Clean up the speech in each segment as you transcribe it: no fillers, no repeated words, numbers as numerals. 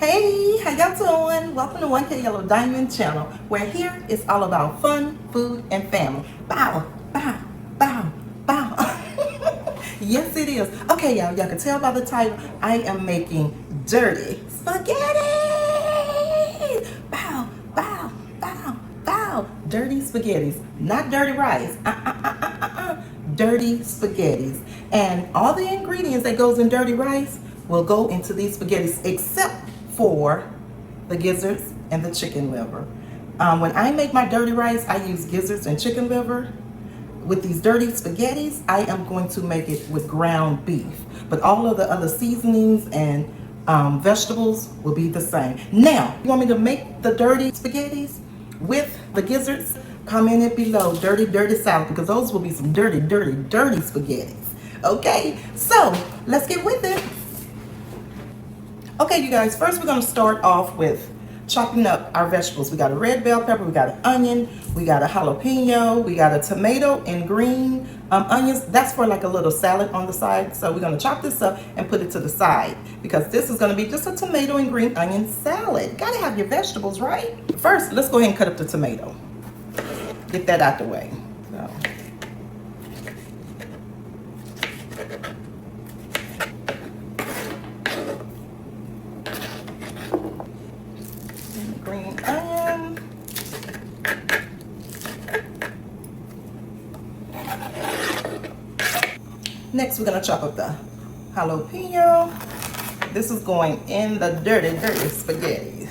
Hey, how y'all doing? Welcome to 1K Yellow Diamond channel, where here it's all about fun, food, and family. Bow, bow, bow, bow. Yes, it is. Okay, y'all can tell by the title, I am making dirty spaghetti. Bow, bow, bow, bow. Dirty spaghettis, not dirty rice. Dirty spaghettis. And all the ingredients that goes in dirty rice will go into these spaghettis, except for the gizzards and the chicken liver. When I make my dirty rice, I use gizzards and chicken liver. With these dirty spaghettis, I am going to make it with ground beef, but all of the other seasonings and vegetables will be the same. Now, you want me to make the dirty spaghettis with the gizzards? Comment it below, dirty salad, because those will be some dirty spaghettis. Okay, so let's get with it. Okay, you guys, first we're gonna start off with chopping up our vegetables. We got a red bell pepper, we got an onion, we got a jalapeno, we got a tomato and green onions. That's for like a little salad on the side. So we're gonna chop this up and put it to the side, because this is gonna be just a tomato and green onion salad. Gotta have your vegetables, right? First, let's go ahead and cut up the tomato. Get that out the way. So. Green onion. Next, we're gonna chop up the jalapeno. This is going in the dirty spaghetti.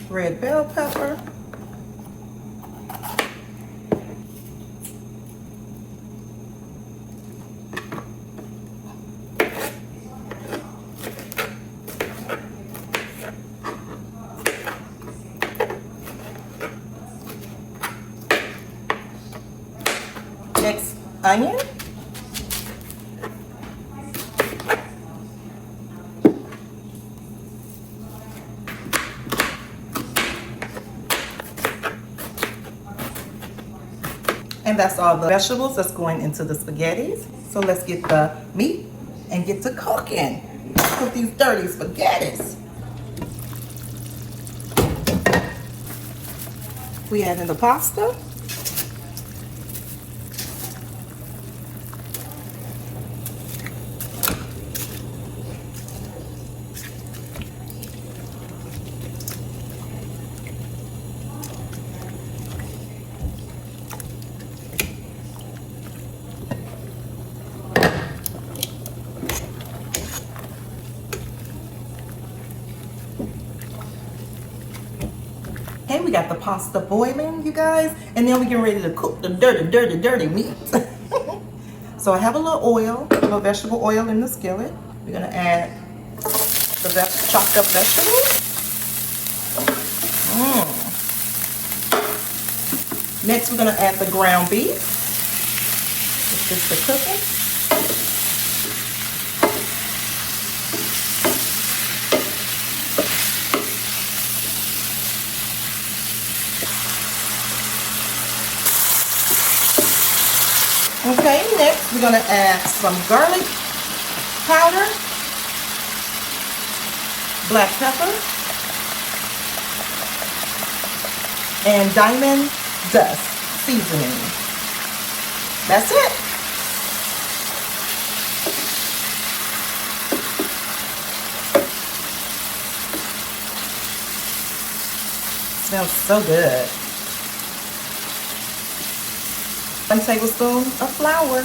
Red bell pepper. Next, onion. And that's all the vegetables that's going into the spaghettis. So let's get the meat and get to cooking. Cook these dirty spaghettis. We add in the pasta. Okay, we got the pasta boiling, you guys, and then we get ready to cook the dirty meat. So I have a little oil, a little vegetable oil in the skillet. We're gonna add the chopped up vegetables. Next, we're gonna add the ground beef. It's just the cooking. Okay, next we're gonna add some garlic powder, black pepper, and diamond dust seasoning. That's it. Smells so good. 1 tablespoon of flour.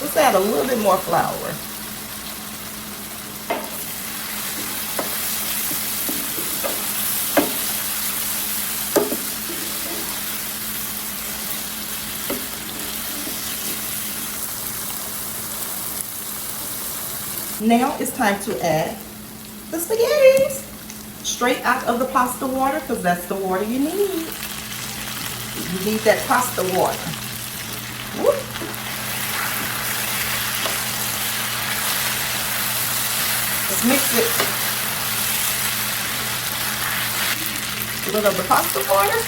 Let's add a little bit more flour. Now it's time to add the spaghettis. Straight out of the pasta water, because that's the water you need. You need that pasta water. Whoop. Let's mix it. A little of the pasta water.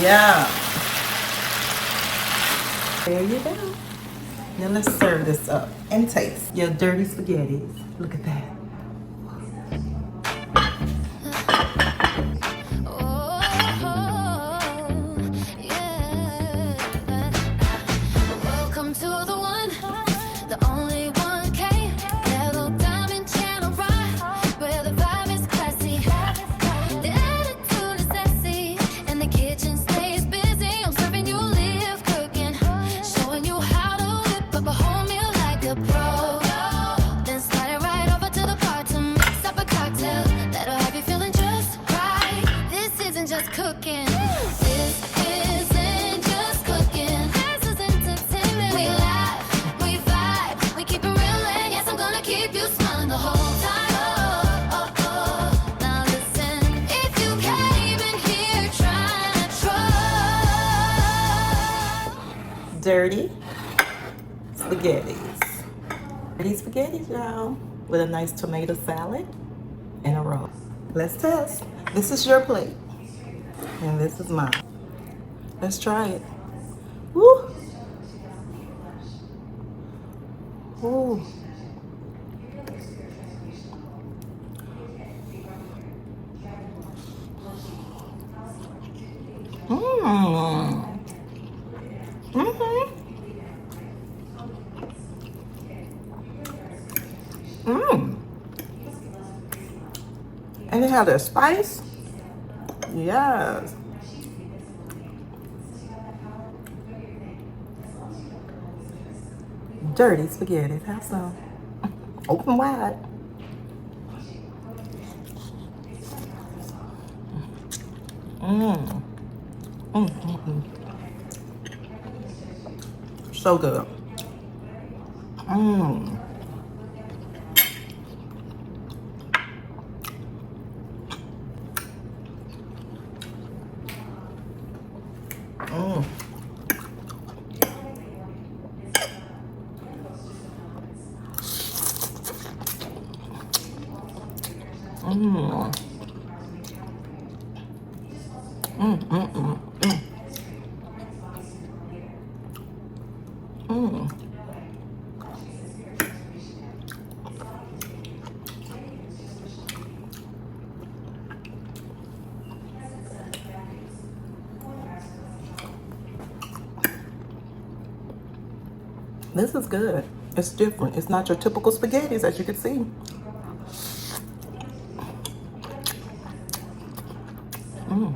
Yeah. There you go. Now let's serve this up and taste your dirty spaghetti. Look at that. Welcome to the one, the only one. YellowDiamond channel right, where the vibe is classy, the attitude is sassy, and the kitchen stays busy. I'm serving you live cooking, showing you how to whip up a whole meal like a pro. Then slide it right over to the part to mix up a cocktail that'll have you feeling just right. This isn't just cooking. This isn't just cooking. This is entertainment. We laugh, we vibe, we keep it real, and yes, I'm gonna keep you smiling the whole time. Oh, oh, oh. Now listen, if you came in here trying to try Dirty spaghettis. Dirty spaghettis, y'all, with a nice tomato salad and a roll. Let's test. This is your plate, and this is mine. Let's try it. Woo! Ooh. Mmm. Mm-hmm. Mmm. And it had a spice. Yes. Dirty spaghetti. Have some. Open wide. Mmm. Mm-hmm. So good. Mmm. Mmm. Mmm. Mm, mm, mm, mm. Mm. This is good. It's different. It's not your typical spaghettis, as you can see. Mm.